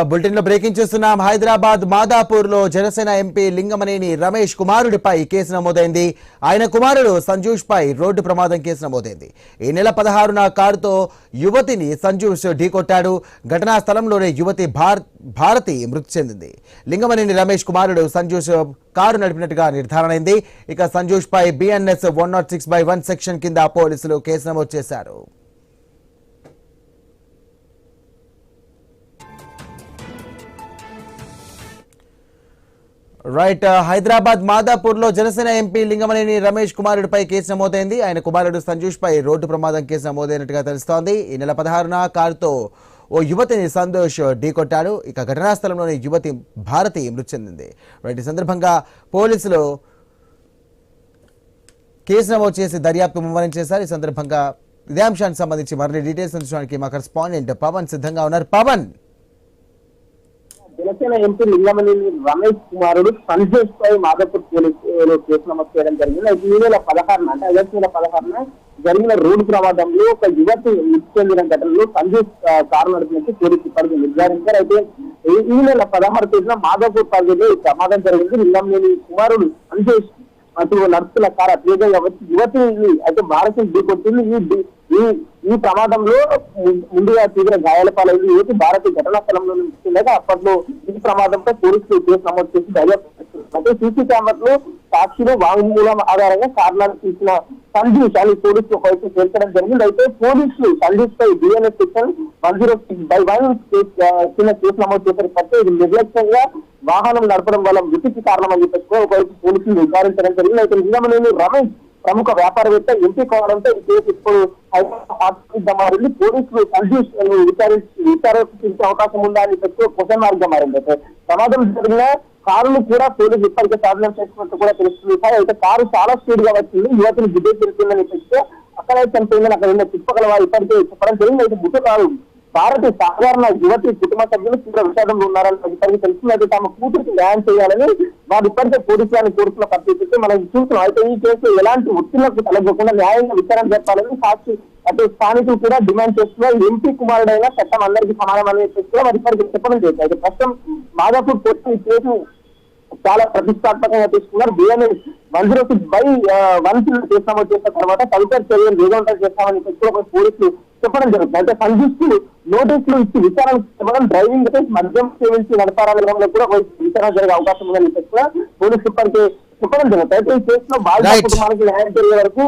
Bulletin లో breaking చేస్తున్నాం. హైదరాబాద్ మాదాపూర్ లో జనసేన ఎంపీ లింగమనేని రమేష్ కుమారుడిపై కేసు నమోదైంది. ఆయన కుమారుడు సంజూష్ పై రోడ్డు ప్రమాదం కేసు నమోదైంది. ఈ నెల 16న కారుతో యువతిని సంజూష్ ఢీకొట్టాడు. ఘటనా స్థలంలోనే యువతి భారతి మృతి చెందింది. లింగమనేని రమేష్ కుమారుడు సంజూష్ కారు నడిపినట్టుగా నిర్ధారణ అయింది. ఇక సంజూష్ పై BNS 106/1 సెక్షన్ కింద పోలీసులు కేసు నమోదు చేశారు. హైదరాబాద్ మాదాపూర్ లో జనసేన ఎంపీ లింగమనేని రమేష్ కుమారుడిపై కేసు నమోదైంది. ఆయన కుమారుడు సంజూష్ పై రోడ్డు ప్రమాదం కేసు నమోదైనట్టుగా తెలుస్తోంది. ఈ నెల 16న కారుతో ఓ యువతిని సంతోష్ ఢీకొట్టాడు. ఇక ఘటనా స్థలంలోని యువతి భారతి మృతి చెందింది. ఈ సందర్భంగా పోలీసులు కేసు నమోదు చేసి దర్యాప్తు ముమ్మరం చేశారు. ఈ సందర్భంగా ఇదే అంశానికి సంబంధించి మరిన్ని డీటెయిల్స్ అందించడానికి మా కరెస్పాండెంట్ పవన్ సిద్ధంగా ఉన్నారు. పవన్, జనసేన ఎంపీ లింగమనేని రమేష్ కుమారుడు సంజూష్ పై మాదాపూర్ పోలీసులు కేసు నమోదు చేయడం జరిగింది. ఈ నెల 16న అంటే ఆగస్టు నెల 16న జరిగిన రోడ్డు ప్రమాదంలో ఒక యువతి మృతి చెందిన ఘటనలో సంజూష్ కారు నడిపినట్టు పోలీసు ఇప్పటికీ నిర్ధారించారు. అయితే ఈ నెల 16 తేదీన మాదాపూర్ పరిధిలో ఈ ప్రమాదం జరిగింది. లింగమనేని కుమారుడు సంజూష్ అటు నడుస్తున్న కారు అత్యధికంగా వచ్చి యువతిని అయితే భారతిని ఢీకొట్టింది. ఈ ప్రమాదంలో ముందుగా తీవ్ర గాయాల పాలైంది. యువతి భారతి ఘటనా స్థలంలో నిలిచిండగా అప్పట్లో ఈ ప్రమాదంపై పోలీసులు కేసు నమోదు చేసి దర్యాప్తు. అయితే సీసీ కెమెరాలో సాక్షిలో వాంగ్మూలం ఆధారంగా కారణాలు తీసిన సంజూష్ అని పోలీసులు ఒకవైపు చేర్చడం జరిగింది. అయితే పోలీసులు సంజూష్ పై BNS సెక్షన్ 106/1 కింద కేసు నమోదు చేశారు. పట్టే ఇది నిర్లక్ష్యంగా వాహనం నడపడం వల్ల మృతికి కారణమని చెప్పేసి ఒకవైపు పోలీసులు నిర్ధారించడం జరిగింది. అయితే లింగమనేని రమేష్ ప్రముఖ వ్యాపారవేత్త ఎంపీ కావడంతో ఈ కేసు ఇప్పుడు హైదరాబాద్ మారింది. పోలీసులు సంజూష్ విచారించే అవకాశం ఉందా అని చెప్పి క్వశ్చన్ మార్క్ గా మారింది. అయితే ప్రమాదం జరిగిన కారును కూడా పోలీసులు ఇప్పటికే స్వాధీనం చేసుకున్నట్టు కూడా తెలుస్తుంది. అయితే కారు చాలా స్పీడ్ గా వచ్చింది. యువతిని దిద్దే తిరుగుతుందని చెప్తే అక్కడే చనిపోయిందని అక్కడ ఉన్న చుట్టుపక్కల వారు ఇప్పటికే చెప్పడం జరిగింది. అయితే ముట్టు కారు భారతి సాధారణ యువతి కుటుంబ సభ్యులు తీవ్ర విషాదంలో ఉన్నారని ఇప్పటికీ తెలుస్తుంది. తమ కూతురికి న్యాయం చేయాలని వారు ఇప్పటికే పోలీసులను కోరుతున్న పరిస్థితి మనం చూస్తున్నాం. అయితే ఈ కేసు ఎలాంటి ఒత్తిళ్లకు తలగకుండా న్యాయంగా విచారణ జరపాలని సాక్షి అటు స్థానికులు కూడా డిమాండ్ చేస్తున్నారు. ఎంపీ కుమారుడైనా చట్టం అందరికీ సమానమని చెప్పి వారు ఇప్పటికీ చెప్పడం చేశారు. అయితే ప్రస్తుతం మాదాపూర్ పోలీసులు ఈ కేసు చాలా ప్రతిష్టాత్మకంగా తీసుకున్నారు. BNS 106/1 కేసు నమోదు చేసిన తర్వాత తదుపరి చర్యలు వేగవంతం చేస్తామని చెప్పి ఒక పోలీసులు చెప్పడం జరుగుతుంది. అయితే సంజూష్కు నోటీసులు ఇచ్చి విచారణ చెప్పడం, డ్రైవింగ్ మద్యం సేవించి నడపాలనే విధంగా కూడా విచారణ జరిగే అవకాశం ఉందని చెప్పి పోలీసులు ఇప్పటికే చెప్పడం జరుగుతుంది. అయితే ఈ కేసులో బాధిత కుటుంబానికి న్యాయం జరిగే వరకు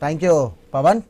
థ్యాంక్ యూ పవన్.